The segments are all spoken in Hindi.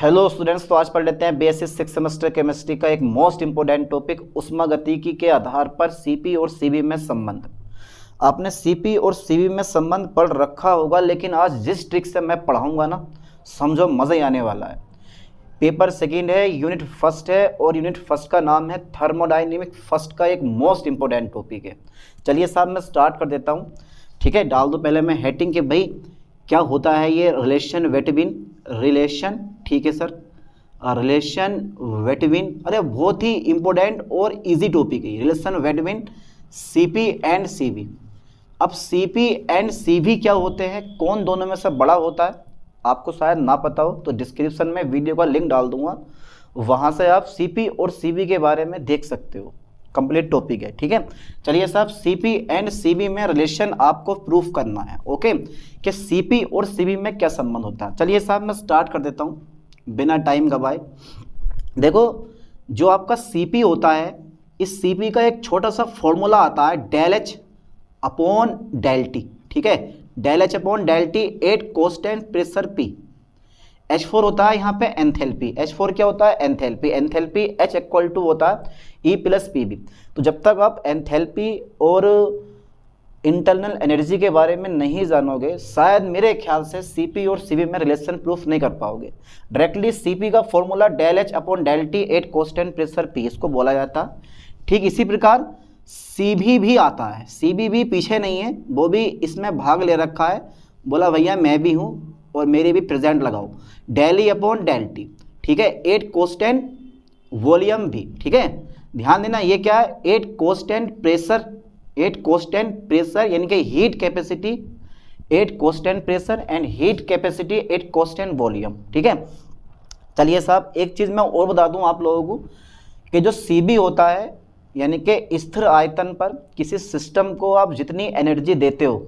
हेलो स्टूडेंट्स, तो आज पढ़ लेते हैं बेसिस 6 सेमेस्टर केमिस्ट्री का एक मोस्ट इंपोर्टेंट टॉपिक ऊष्मागतिकी के आधार पर सीपी और सीबी में संबंध। आपने सीपी और सीबी में संबंध पढ़ रखा होगा, लेकिन आज जिस ट्रिक से मैं पढ़ाऊंगा ना, समझो मज़ा ही आने वाला है। पेपर सेकंड है, यूनिट फर्स्ट है, और यूनिट फर्स्ट का नाम है थर्मोडाइनमिक फर्स्ट का एक मोस्ट इंपोर्टेंट टॉपिक है। चलिए साहब मैं स्टार्ट कर देता हूँ। ठीक है, डाल दो पहले मैं हेडिंग के भाई क्या होता है ये रिलेशन बिटवीन रिलेशन। ठीक है सर, रिलेशन बिटवीन, अरे बहुत ही इंपॉर्टेंट और इजी टॉपिक है relation between CP and CB. अब सीपी एंड सीबी क्या होते हैं, कौन दोनों में से बड़ा होता है, आपको शायद ना पता हो तो डिस्क्रिप्शन में वीडियो का लिंक डाल दूंगा, वहां से आप सीपी और सीबी के बारे में देख सकते हो। कंप्लीट टॉपिक है। ठीक है, चलिए साहब सीपी एंड सीबी में रिलेशन आपको प्रूफ करना है। ओके, कि सीपी और सीबी में क्या संबंध होता है। चलिए साहब मैं स्टार्ट कर देता हूँ बिना टाइम गवाए। देखो, जो आपका सीपी होता है, इस सीपी का एक छोटा सा फॉर्मूला आता है del H upon del T. ठीक है, del H upon del T at constant pressure P. H4 होता है यहाँ पे एंथैल्पी। H4 क्या होता है, enthalpy. Enthalpy H equal to होता है E प्लस पी बी। तो जब तक आप एंथैल्पी और इंटरनल एनर्जी के बारे में नहीं जानोगे, शायद मेरे ख्याल से सीपी और सीबी में रिलेशन प्रूफ नहीं कर पाओगे। डायरेक्टली सीपी का formula del H upon del T at constant pressure P, इसको बोला जाता है। ठीक इसी प्रकार सीबी भी आता है। सीबी भी पीछे नहीं है, वो भी इसमें भाग ले रखा है, बोला भैया मैं भी हूँ और मेरे भी प्रेजेंट लगाओ, del E upon del T. ठीक है, एट कांस्टेंट वॉल्यूम भी। ठीक है, ध्यान देना ये क्या है, at constant pressure. Eight constant pressure यानी कि heat capacity, eight constant pressure and heat capacity eight constant volume. ठीक है, चलिए साहब एक चीज़ मैं और बता दूं आप लोगों को कि जो सीबी होता है, यानी कि स्थिर आयतन पर किसी सिस्टम को आप जितनी एनर्जी देते हो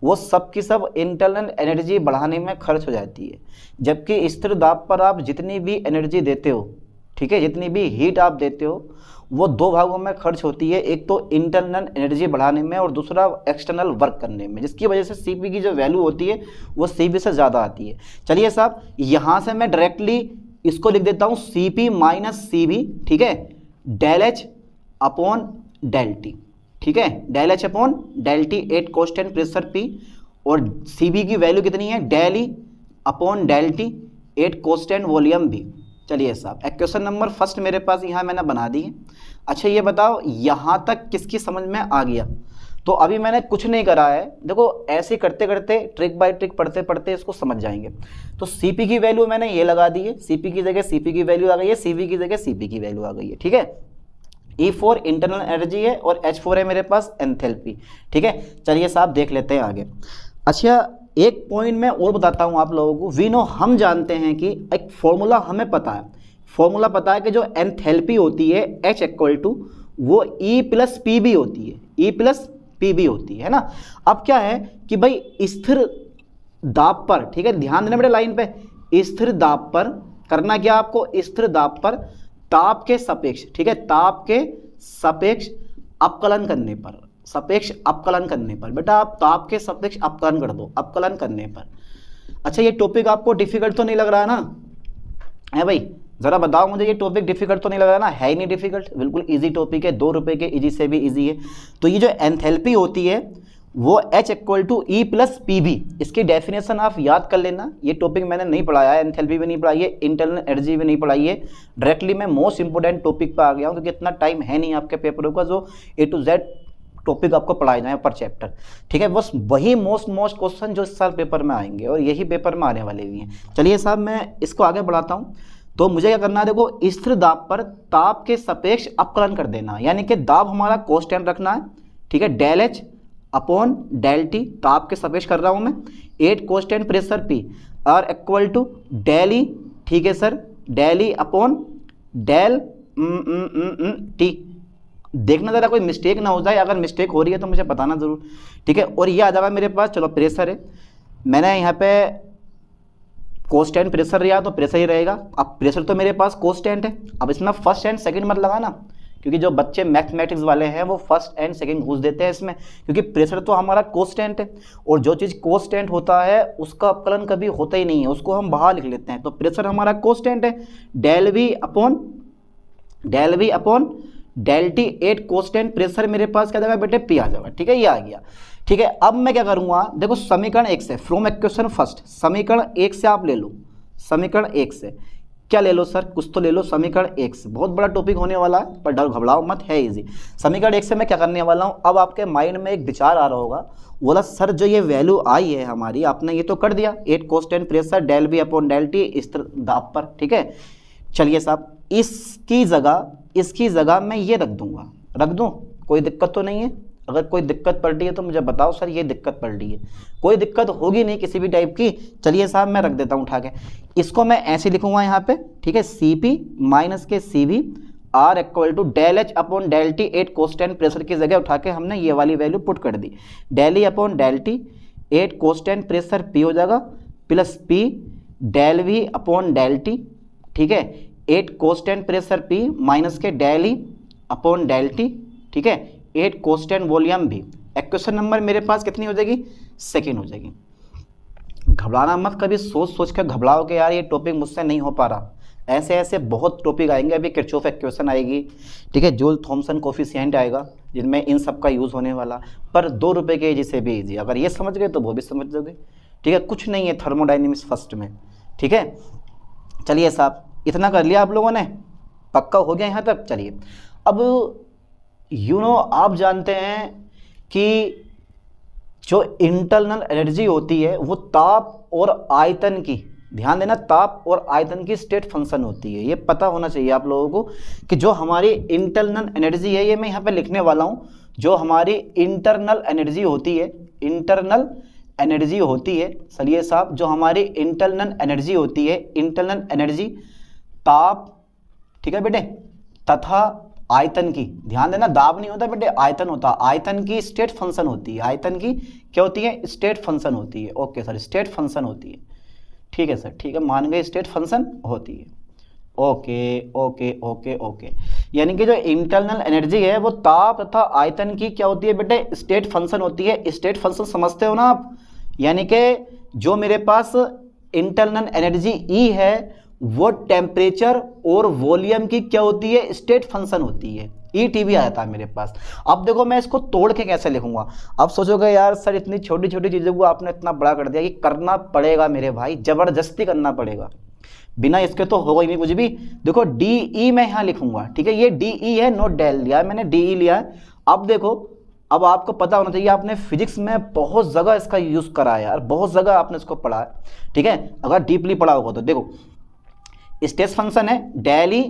वो सब की सब इंटरनल एनर्जी बढ़ाने में खर्च हो जाती है। जबकि स्थिर दाब पर आप जितनी भी एनर्जी देते हो, ठीक है, जितनी भी हीट आप देते हो, वो दो भागों में खर्च होती है। एक तो इंटरनल एनर्जी बढ़ाने में और दूसरा एक्सटर्नल वर्क करने में, जिसकी वजह से सीपी की जो वैल्यू होती है वो सीबी से ज़्यादा आती है। चलिए साहब यहाँ से मैं डायरेक्टली इसको लिख देता हूँ सीपी माइनस सीबी। ठीक है, del H upon del T. ठीक है, del H upon del T at constant pressure P, और सीबी की वैल्यू कितनी है, del E upon del T at constant volume भी। चलिए साहब इक्वेशन नंबर फर्स्ट मेरे पास यहाँ मैंने बना दी है। अच्छा ये बताओ यहाँ तक किसकी समझ में आ गया। तो अभी मैंने कुछ नहीं करा है, देखो ऐसे करते करते ट्रिक बाय ट्रिक पढ़ते पढ़ते इसको समझ जाएंगे। तो सीपी की वैल्यू मैंने ये लगा दी है, सीपी की जगह सीपी की वैल्यू आ गई है, सीबी की जगह सीपी की वैल्यू आ गई है। ठीक है, E4 इंटरनल एनर्जी है और H4 है मेरे पास एंथैल्पी। ठीक है, चलिए साहब देख लेते हैं आगे। अच्छा एक पॉइंट मैं और बताता हूं आप लोगों को। वी नो, हम जानते हैं कि एक फॉर्मूला हमें पता है, फॉर्मूला पता है कि जो एंथैल्पी होती है H इक्वल टू वो E प्लस पी बी होती है, E प्लस पी बी होती है ना। अब क्या है कि भाई स्थिर दाब पर, ठीक है ध्यान देना मेरे लाइन पे, स्थिर दाब पर करना क्या आपको, स्थिर दाब पर ताप के सापेक्ष, ठीक है ताप के सापेक्ष अपकलन करने पर, सापेक्ष अपकलन करने पर, बेटा आप ताप के सापेक्ष अपकलन कर दो, अपकलन करने पर। अच्छा ये टॉपिक आपको डिफिकल्ट तो नहीं लग रहा है ना, है भाई जरा बताओ मुझे, ये टॉपिक डिफिकल्ट तो नहीं लग रहा है ना, है ही नहीं डिफिकल्ट, बिल्कुल इजी टॉपिक है, 2 रुपए के इजी से भी इजी है। तो ये जो एंथैल्पी होती है वो H equal to E plus P V, इसकी डेफिनेशन आप याद कर लेना। ये टॉपिक मैंने नहीं पढ़ाया है, एंथैल्पी भी नहीं पढ़ाई है, इंटरनल एनर्जी भी नहीं पढ़ाई है, डायरेक्टली मैं मोस्ट इंपोर्टेंट टॉपिक पर आ गया हूँ, क्योंकि इतना टाइम है नहीं आपके पेपरों का जो A to Z टॉपिक आपको पढ़ाए जाए पर चैप्टर। ठीक है, बस वही मोस्ट क्वेश्चन जो इस साल पेपर में आएंगे और यही पेपर में आने वाले भी हैं। चलिए साहब मैं इसको आगे बढ़ाता हूँ। तो मुझे क्या करना है, देखो स्थिर दाब पर ताप के सापेक्ष अपकलन कर देना, यानी कि दाब हमारा कांस्टेंट रखना है। ठीक है, del H upon del T, ताप के सापेक्ष कर रहा हूं मैं, एट कांस्टेंट प्रेशर पी और इक्वल टू डेल ई। ठीक है sir, del E upon del T. देखना जरा कोई मिस्टेक ना हो जाए, अगर मिस्टेक हो रही है तो मुझे बताना जरूर। ठीक है, और ये आ जाएगा मेरे पास, चलो प्रेशर है, मैंने यहाँ पे कांस्टेंट प्रेशर लिया तो प्रेशर ही रहेगा। अब प्रेशर तो मेरे पास कांस्टेंट है, अब इसमें फर्स्ट एंड सेकंड मत लगाना, क्योंकि जो बच्चे मैथमेटिक्स वाले हैं वो फर्स्ट एंड सेकंड घुस देते हैं इसमें, क्योंकि प्रेशर तो हमारा कांस्टेंट है और जो चीज़ कांस्टेंट होता है उसका अपकलन कभी होता ही नहीं है, उसको हम बाहर लिख लेते हैं। तो प्रेशर हमारा कांस्टेंट है, del V upon del T, 8 constant pressure मेरे पास क्या जाएगा बेटे, पी आ जाएगा। ठीक है, ये आ गया। ठीक है, अब मैं क्या करूँगा, देखो समीकरण 1 से, फ्रॉम इक्वेशन फर्स्ट, समीकरण 1 से आप ले लो, समीकरण 1 से क्या ले लो सर, कुछ तो ले लो। समीकरण 1 से बहुत बड़ा टॉपिक होने वाला है, पर डर घबराओ मत, है इजी। समीकरण 1 से मैं क्या करने वाला हूँ, अब आपके माइंड में एक विचार आ रहा होगा, बोला सर जो ये वैल्यू आई है हमारी, आपने ये तो कर दिया, 8 constant pressure del V upon del T इस दाब पर। ठीक है, चलिए साहब इसकी जगह मैं ये रख दूंगा, रख दूं, कोई दिक्कत तो नहीं है? अगर कोई दिक्कत पड़ रही है तो मुझे बताओ सर, ये दिक्कत पड़ रही है, कोई दिक्कत होगी नहीं किसी भी टाइप की। चलिए साहब मैं रख देता हूँ उठा के, इसको मैं ऐसे लिखूंगा यहाँ पे। ठीक है, सी पी माइनस के C V R equal to del H upon del T, 8 constant pressure की जगह उठा के हमने ये वाली वैल्यू पुट कर दी, del E upon del T, 8 constant pressure P हो जाएगा, plus P del V upon del T. ठीक है, 8 कांस्टेंट प्रेशर पी माइनस के del E upon del T. ठीक है, 8 कांस्टेंट वॉल्यूम भी। इक्वेशन नंबर मेरे पास कितनी हो जाएगी, सेकेंड हो जाएगी। घबराना मत, कभी सोच कर घबराओ कि यार ये टॉपिक मुझसे नहीं हो पा रहा, ऐसे ऐसे बहुत टॉपिक आएंगे। अभी किरचॉफ इक्वेशन आएगी, ठीक है, जूल थॉमसन कोफिशिएंट आएगा, जिनमें इन सब का यूज़ होने वाला, पर 2 रुपये के इजी से भी इजी, अगर ये समझ गए तो वो भी समझ लोगे। ठीक है, कुछ नहीं है थर्मोडाइनमिक्स फर्स्ट में। ठीक है, चलिए साहब इतना कर लिया आप लोगों ने, पक्का हो गया यहाँ तक। चलिए अब आप जानते हैं कि जो इंटरनल एनर्जी होती है वो ताप और आयतन की, ध्यान देना, ताप और आयतन की स्टेट फंक्शन होती है। ये पता होना चाहिए आप लोगों को कि जो हमारी इंटरनल एनर्जी है, ये मैं यहाँ पे लिखने वाला हूँ, जो हमारी इंटरनल एनर्जी होती है, इंटरनल एनर्जी होती है, चलिए साहब, जो हमारी इंटरनल एनर्जी होती है, इंटरनल एनर्जी ताप, ठीक है बेटे, तथा आयतन की, ध्यान देना, दाब नहीं होता बेटे, आयतन होता, आयतन की स्टेट फंक्शन होती है। आयतन की क्या होती है, स्टेट फंक्शन होती है। ओके सर, स्टेट फंक्शन होती है। ठीक है सर, ठीक है, मान गए, स्टेट फंक्शन होती है। ओके ओके ओके ओके, यानी कि जो इंटरनल एनर्जी है वो ताप तथा आयतन की क्या होती है बेटे, स्टेट फंक्शन होती है। स्टेट फंक्शन समझते हो ना आप, यानी कि जो मेरे पास इंटरनल एनर्जी ई है वो टेम्परेचर और वॉल्यूम की क्या होती है, स्टेट फंक्शन होती है। ईटीवी आया था मेरे पास। अब देखो मैं इसको तोड़ के कैसे लिखूंगा। अब सोचोगे यार सर इतनी छोटी छोटी चीज़ों को आपने इतना बड़ा कर दिया, कि करना पड़ेगा मेरे भाई, जबरदस्ती करना पड़ेगा, बिना इसके तो होगा ही नहीं कुछ भी। देखो डी ई मैं यहाँ लिखूंगा, ठीक है, ये डी ई है, नोट डेल लिया है मैंने, डी ई लिया है। अब देखो, अब आपको पता होना चाहिए, आपने फिजिक्स में बहुत जगह इसका यूज़ करा है यार, बहुत जगह आपने इसको पढ़ा है। ठीक है, अगर डीपली पढ़ा होगा तो देखो स्टेट फंक्शन है डेल ई,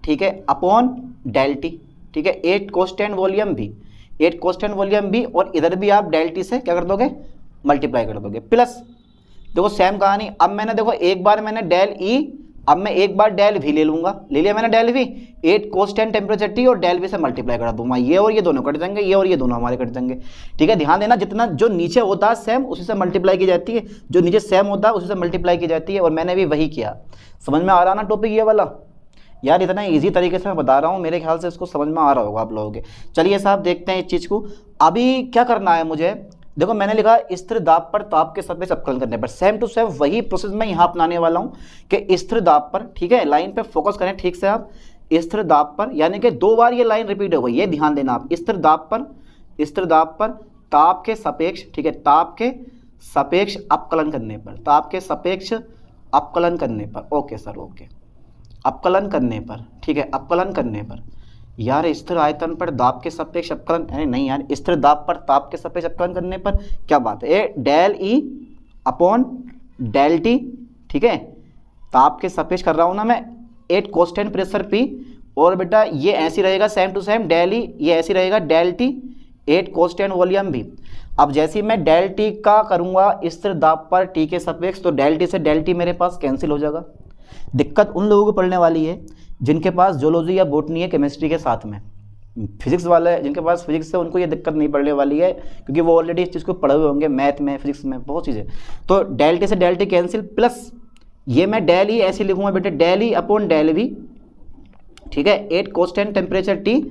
ठीक है, अपॉन डेल टी। ठीक है, 8 कांस्टेंट वॉल्यूम भी, 8 कांस्टेंट वॉल्यूम भी, और इधर भी आप डेल टी से क्या कर दोगे, मल्टीप्लाई कर दोगे, प्लस देखो सेम कहानी। अब मैंने देखो एक बार मैंने डेल ई, अब मैं एक बार डेल वी ले लूंगा, ले लिया मैंने del V, 8 constant temperature T और डेल वी से मल्टीप्लाई करा दूंगा, ये और ये दोनों कट जाएंगे, ये और ये दोनों हमारे कट जाएंगे। ठीक है, ध्यान देना, जितना जो नीचे होता है सेम उसी से मल्टीप्लाई की जाती है, जो नीचे सेम होता है उसी से मल्टीप्लाई की जाती है, और मैंने भी वही किया। समझ में आ रहा ना टॉपिक ये वाला यार, इतना इजी तरीके से मैं बता रहा हूँ, मेरे ख्याल से इसको समझ में आ रहा होगा आप लोगों के। चलिए साहब देखते हैं इस चीज़ को। अभी क्या करना है मुझे, देखो मैंने लिखा स्थिर दाब पर ताप के सापेक्ष अपकलन करने पर, सेम टू सेम वही प्रोसेस मैं यहाँ अपनाने वाला हूँ कि स्थिर दाब पर, ठीक है, लाइन पे फोकस करें ठीक से आप, स्थिर दाब पर, यानी कि 2 बार ये लाइन रिपीट हो गई, ये ध्यान देना आप, स्थिर दाब पर ताप के सापेक्ष, ठीक है, ताप के सापेक्ष अपकलन करने पर, ताप के सापेक्ष अपकलन करने पर, ओके सर ओके, अपकलन करने पर, ठीक है, अपकलन करने पर। यार स्थिर आयतन पर दाब के सापेक्ष अपकलन, नहीं यार, स्थिर दाब पर ताप के सापेक्ष अपकलन करने पर क्या बात है, del E upon del T, ठीक है, ताप के सापेक्ष कर रहा हूँ ना मैं, 8 कांस्टेंट प्रेशर पी, और बेटा ये ऐसी रहेगा same to same del E, ये ऐसी रहेगा डेल टी, 8 कांस्टेंट वॉल्यूम भी। अब जैसे ही मैं डेल टी का करूँगा स्थिर दाब पर टी के सापेक्ष, तो डेल टी से डेल टी मेरे पास कैंसिल हो जाएगा। दिक्कत उन लोगों को पढ़ने वाली है जिनके पास जूलॉजी या बॉटनी है केमिस्ट्री के साथ में, फिजिक्स वाले जिनके पास फिजिक्स है उनको ये दिक्कत नहीं पड़ने वाली है, क्योंकि वो ऑलरेडी इस चीज़ को पढ़े हुए होंगे, मैथ में, फिजिक्स में, बहुत चीज़ें। तो डेल टी से डेल टी कैंसिल, प्लस ये मैं डेल ई ऐसे लिखूंगा बेटे, del E upon del V, ठीक है, एट कांस्टेंट टेम्परेचर टी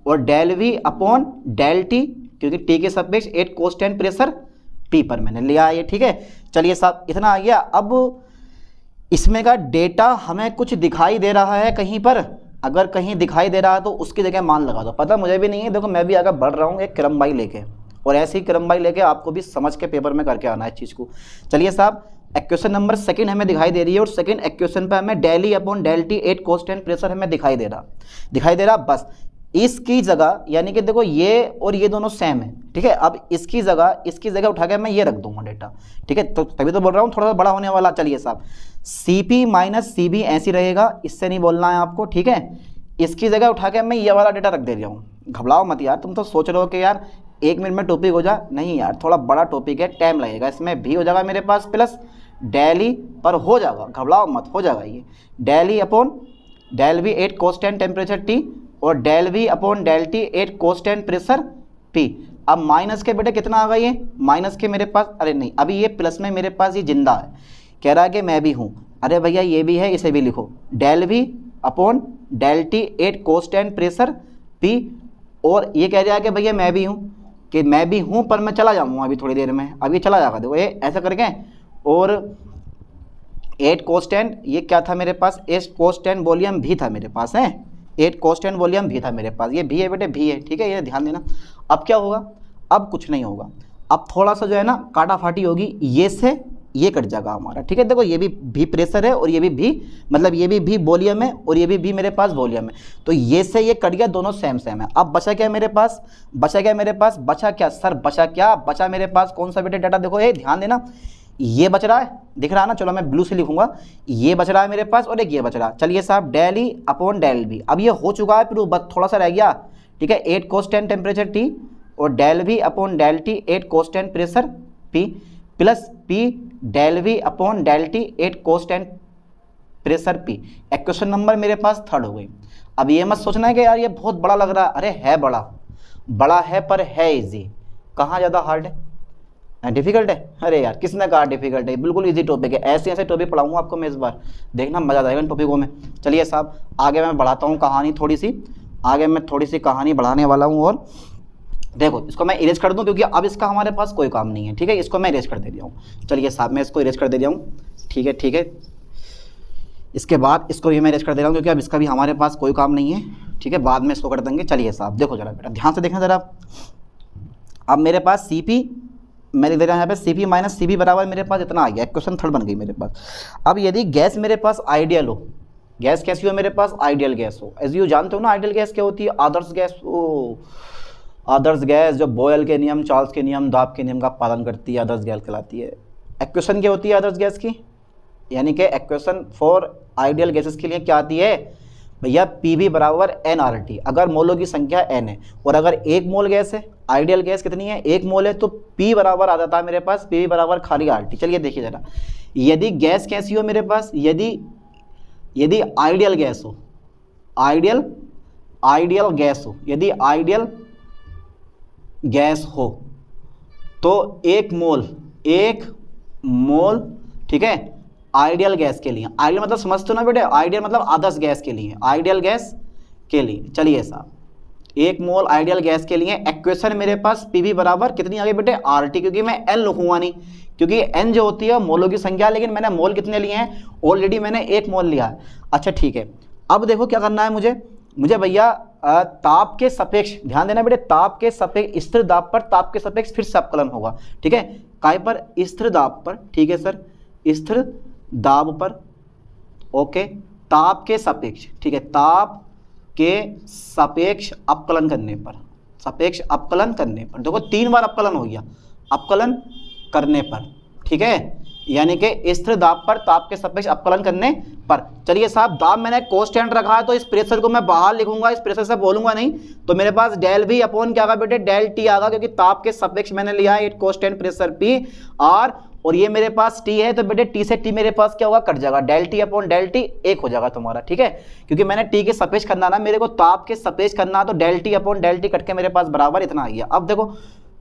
और del V upon del T, क्योंकि टी के सापेक्ष एट कांस्टेंट प्रेशर पी पर मैंने लिया है ये। ठीक है, चलिए साहब इतना आ गया। अब इसमें का डेटा हमें कुछ दिखाई दे रहा है कहीं पर, अगर कहीं दिखाई दे रहा है तो उसकी जगह मान लगा दो। पता मुझे भी नहीं है, देखो मैं भी आगे बढ़ रहा हूँ एक क्रमबाई लेके, और ऐसे ही क्रमबाई लेके आपको भी समझ के पेपर में करके आना है इस चीज़ को। चलिए साहब, इक्वेशन नंबर सेकंड हमें दिखाई दे रही है और सेकंड इक्वेशन पे हमें del E upon del T at constant pressure हमें दिखाई दे रहा। बस इसकी जगह, यानी कि देखो ये और ये दोनों सेम है। ठीक है, अब इसकी जगह उठा के मैं ये रख दूंगा डेटा। ठीक है, तो तभी तो बोल रहा हूँ थोड़ा सा बड़ा होने वाला। चलिए साहब, CP माइनस CB ऐसी रहेगा, इससे नहीं बोलना है आपको। ठीक है, इसकी जगह उठा के मैं ये वाला डेटा रख दे रहा हूँ। घबराओ मत यार, तुम तो सोच रहे हो कि यार 1 मिनट में टॉपिक हो जा, नहीं यार, थोड़ा बड़ा टॉपिक है, टाइम लगेगा। इसमें भी हो जाएगा मेरे पास प्लस डेल ई पर हो जाएगा, घबराओ मत, हो जाएगा ये del E upon del V at constant temperature T और del V upon del T at constant pressure P. अब माइनस के बेटे कितना आ गया ये, माइनस के मेरे पास, अरे नहीं अभी ये प्लस में मेरे पास ये जिंदा है, कह रहा है कि मैं भी हूँ। अरे भैया ये भी है, इसे भी लिखो, del V upon del T at constant pressure P, और ये कह रहा है कि भैया मैं भी हूँ, कि मैं भी हूँ पर मैं चला जाऊँगा अभी थोड़ी देर में, अभी चला जाएगा। देखो ये ऐसा करके, और एट कांस्टेंट ये क्या था मेरे पास, एट कांस्टेंट वॉल्यूम भी था मेरे पास है, एट कांस्टेंट वॉल्यूम भी था मेरे पास, ये भी है बेटे, भी है। ठीक है, ये ध्यान देना। अब क्या होगा, अब कुछ नहीं होगा, अब थोड़ा सा जो है ना काटाफाटी होगी, ये से ये कट जाएगा हमारा। ठीक है, देखो ये भी प्रेशर है और ये भी मतलब ये भी वॉल्यूम है और ये भी मेरे पास वॉल्यूम है, तो ये से ये कट गया, दोनों सेम है। अब बचा क्या मेरे पास, बचा क्या सर, बचा मेरे पास कौन सा बेटे डाटा, देखो ये ध्यान देना, ये बच रहा है, दिख रहा है ना, चलो मैं ब्लू से लिखूंगा, ये बच रहा है मेरे पास और एक ये बच रहा है। चलिए साहब, del E upon del V, अब ये हो चुका है, फिर बस थोड़ा सा रह गया। ठीक है, एट कांस्टेंट टेम्परेचर टी और del V upon del T at constant pressure P plus P del V upon del T at constant pressure P. Equation number मेरे पास थर्ड हो गई। अब ये मत सोचना है कि यार ये बहुत बड़ा लग रहा है, अरे है बड़ा है पर है इजी। कहाँ ज़्यादा हार्ड है, डिफिकल्ट है? अरे यार किसने कहा डिफिकल्ट है, बिल्कुल इजी टॉपिक है। ऐसे टॉपिक पढ़ाऊंगा आपको मैं इस बार, देखना मजा आएगा इन टॉपिकों में। चलिए साहब, आगे मैं बढ़ाता हूँ कहानी थोड़ी सी, आगे मैं थोड़ी सी कहानी बढ़ाने वाला हूँ। और देखो इसको मैं इरेज कर दूँ क्योंकि अब इसका हमारे पास कोई काम नहीं है। ठीक है, इसको मैं इरेज कर दे रहा हूँ। चलिए साहब, मैं इसको इरेज कर दे रहा हूँ। ठीक है, इसके बाद इसको भी मैं इरेज कर दे रहा हूँ क्योंकि अब इसका भी हमारे पास कोई काम नहीं है। ठीक है, बाद में इसको कर देंगे। चलिए साहब, देखो जरा बेटा, ध्यान से देखना जरा। अब मेरे पास CP मैं लिख दे रहा हूँ यहाँ पे, CP माइनस CB बराबर मेरे पास इतना आ गया। क्वेश्चन थर्ड बन गई मेरे पास। अब यदि गैस मेरे पास आइडियल हो, गैस कैसी हो मेरे पास, आइडियल गैस हो। एज यू जानते हो ना आइडियल गैस क्या होती है, आदर्श गैस। आदर्श गैस जो बॉयल के नियम, चार्ल्स के नियम, दाब के नियम का पालन करती है, आदर्श गैस कहलाती है। इक्वेशन क्या होती है आदर्श गैस की, यानी कि इक्वेशन फॉर आइडियल गैसेस के लिए क्या आती है भैया, PV बराबर nRT। अगर मोलों की संख्या n है और अगर 1 मोल गैस है, आइडियल गैस कितनी है, 1 मोल है, तो P बराबर आ जाता है मेरे पास, PV बराबर खाली RT। चलिए देखिए जरा, यदि गैस कैसी हो मेरे पास, यदि आइडियल गैस हो, आइडियल गैस हो, यदि आइडियल गैस हो तो 1 मोल, ठीक है, आइडियल गैस के लिए। आइडियल मतलब समझते हो ना बेटे, आइडियल मतलब आदर्श गैस के लिए, आइडियल गैस के लिए। चलिए साहब, 1 मोल आइडियल गैस के लिए इक्वेशन मेरे पास PV बराबर कितनी आ गई बेटे, RT, क्योंकि मैं N लिखूंगा नहीं, क्योंकि N जो होती है मोलों की संख्या, लेकिन मैंने मोल कितने लिए हैं, ऑलरेडी मैंने 1 मोल लिया है। अच्छा ठीक है, अब देखो क्या करना है मुझे भैया, ताप के सापेक्ष, ध्यान देना बेटे, ताप के सापेक्ष, स्थिर दाब पर ताप के सापेक्ष फिर से अपकलन होगा। ठीक है, काय पर, स्थिर दाब पर। ठीक है सर, स्थिर दाब पर, ओके, ताप के सापेक्ष। ठीक है, ताप के सापेक्ष अपकलन करने पर, सापेक्ष अपकलन करने पर, देखो 3 बार अपकलन हो गया, अपकलन करने पर। ठीक है, यानी कि स्थिर दाब पर ताप के सापेक्ष अपकलन करने पर। चलिए साहब, दाब मैंने कांस्टेंट रखा है तो इस प्रेशर को मैं बाहर लिखूंगा, इस प्रेशर से बोलूंगा नहीं, तो मेरे पास डेल V अपॉन क्या आगा बेटे, डेल T आगा, क्योंकि ताप के सापेक्ष मैंने लिया है 8 कांस्टेंट प्रेशर P R, और ये मेरे पास T है, तो बेटे T से T मेरे पास क्या होगा, कट जाएगा, del T upon del T 1 हो जाएगा तुम्हारा। ठीक है, क्योंकि मैंने T के सापेक्ष करना ना, मेरे को ताप के सापेक्ष करना, तो del T upon del T cut के मेरे पास बराबर इतना आ गया। अब देखो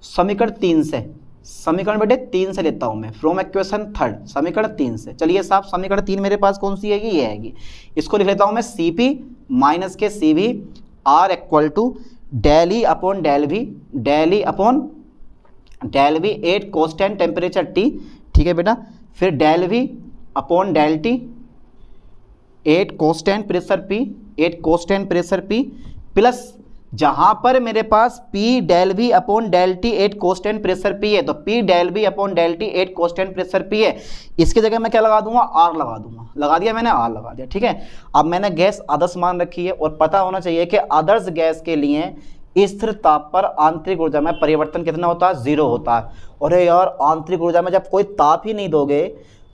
समीकरण 3 से, समीकरण बेटे 3 से लेता हूं मैं, फ्रॉम इक्वेशन 3 समीकरण 3 से। चलिए साहब, समीकरण 3 मेरे पास कौन सी है? ये आएगी। इसको लिख लेता हूं मैं CP माइनस के CV R equal to del E upon del V, del E upon del V at constant temperature T, ठीक है बेटा। फिर del V upon del T at constant pressure P, at constant pressure P, plus जहां पर मेरे पास P del V upon del T at constant pressure P है, तो P del V upon del T at constant pressure P है, इसकी जगह मैं क्या लगा दूंगा? R लगा दूंगा। लगा दिया मैंने, R लगा दिया, ठीक है। अब मैंने गैस आदर्श मान रखी है और पता होना चाहिए कि आदर्श गैस के लिए स्थिर ताप पर आंतरिक ऊर्जा में परिवर्तन कितना होता है? 0 होता है। और यार आंतरिक ऊर्जा में जब कोई ताप ही नहीं दोगे,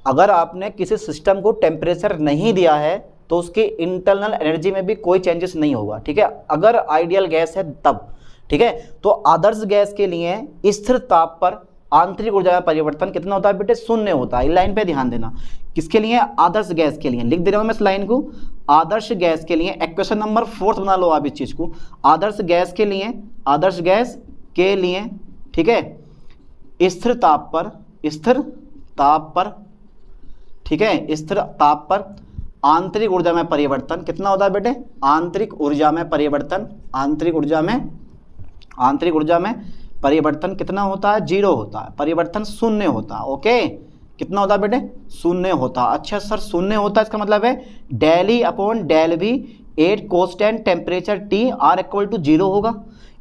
अगर आपने किसी सिस्टम को टेम्परेचर नहीं दिया है तो उसकी इंटरनल एनर्जी में भी कोई चेंजेस नहीं होगा, ठीक है, अगर आइडियल गैस है तब, ठीक है। तो आदर्श गैस के लिए स्थिर ताप पर आंतरिक ऊर्जा में परिवर्तन कितना होता है बेटे? 0 होता है। लाइन पे ध्यान देना। किसके लिए? आदर्श गैस के लिए। लिख दे रहा हूं मैं इस लाइन को। आदर्श गैस के लिए इक्वेशन नंबर 4 बना लो आप इस चीज को। आदर्श गैस के लिए, आदर्श गैस के लिए, ठीक है, स्थिर ताप पर, स्थिर ताप पर, ठीक है, स्थिर ताप पर आंतरिक ऊर्जा में परिवर्तन कितना होता है बेटे? आंतरिक ऊर्जा में परिवर्तन, आंतरिक ऊर्जा में, आंतरिक ऊर्जा में परिवर्तन कितना होता है? 0 होता है। परिवर्तन 0 होता है। ओके, कितना होता है बेटे? 0 होता है। अच्छा सर 0 होता है, इसका मतलब है del E upon del V at constant temperature T R equal to 0 होगा।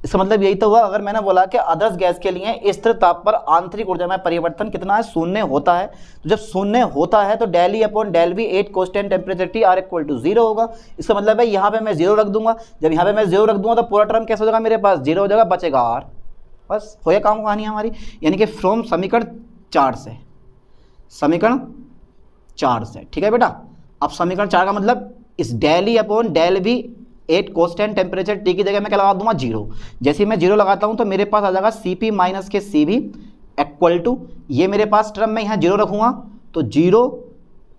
इसका मतलब यही तो हुआ अगर मैंने बोला कि आदर्श गैस के लिए स्थिर ताप पर आंतरिक ऊर्जा में परिवर्तन कितना है? 0 होता है। तो जब 0 होता है तो del E upon del V at constant temperature T R equal to 0 होगा। इसका मतलब है यहाँ पे मैं 0 रख दूंगा। जब यहाँ पे मैं 0 रख दूंगा तो पूरा टर्म कैसे हो जाएगा मेरे पास? 0 हो जाएगा, बचेगा R। बस हो गया काम कहानी हमारी। यानी कि फ्रॉम समीकरण 4 से, समीकरण 4 से, ठीक है बेटा। अब समीकरण 4 का मतलब इस del E upon del V at constant temperature T की जगह मैं क्या लगा दूंगा? 0। जैसे ही मैं 0 लगाता हूं तो मेरे पास आ जाएगा CP माइनस के CV इक्वल टू, ये मेरे पास टर्म में यहाँ 0 रखूंगा तो 0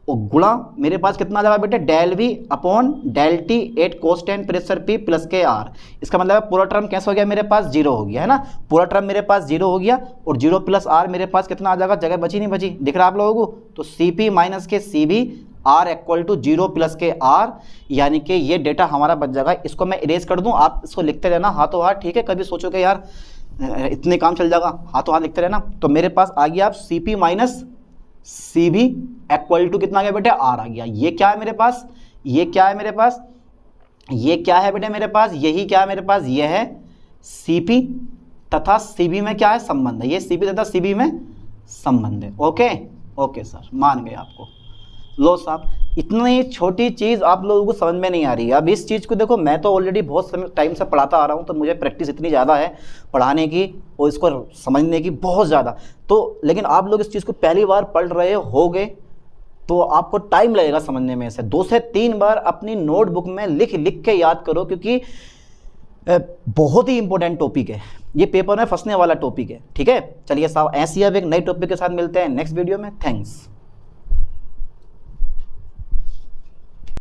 और गुणा मेरे पास कितना आ जाएगा बेटे? Del V upon del T at constant pressure P plus के R। इसका मतलब है पूरा टर्म कैसे हो गया मेरे पास? 0 हो गया, है ना। पूरा टर्म मेरे पास 0 हो गया और 0 प्लस R मेरे पास कितना आ जाएगा? जगह बची नहीं बची, दिख रहा है आप लोगों को? तो CP माइनस के CV R equal to 0 plus के R, यानी कि ये डेटा हमारा बच जाएगा। इसको मैं इरेज कर दूं, आप इसको लिखते रहना हाथों हाथ, ठीक है। कभी सोचोगे यार इतने काम चल जाएगा, हाथों हाथ लिखते रहना। तो मेरे पास आ गया आप CP minus CV equal to कितना आ गया बेटे? R आ गया। ये क्या है मेरे पास? ये क्या है मेरे पास? ये क्या है बेटे मेरे पास? यही क्या है मेरे पास? ये है CP तथा CV में क्या है? संबंध है। ये CP तथा CV में संबंध है। ओके ओके सर, मान गए आपको। लो साहब, इतनी छोटी चीज़ आप लोगों को समझ में नहीं आ रही है। अब इस चीज़ को देखो, मैं तो ऑलरेडी बहुत टाइम से पढ़ाता आ रहा हूँ, तो मुझे प्रैक्टिस इतनी ज़्यादा है पढ़ाने की और इसको समझने की बहुत ज़्यादा। तो लेकिन आप लोग इस चीज़ को पहली बार पढ़ रहे होगे तो आपको टाइम लगेगा समझने में। से 2 से 3 बार अपनी नोटबुक में लिख लिख के याद करो, क्योंकि बहुत ही इंपॉर्टेंट टॉपिक है ये, पेपर में फंसने वाला टॉपिक है, ठीक है। चलिए साहब, ऐसी अब एक नई टॉपिक के साथ मिलते हैं नेक्स्ट वीडियो में। थैंक्स।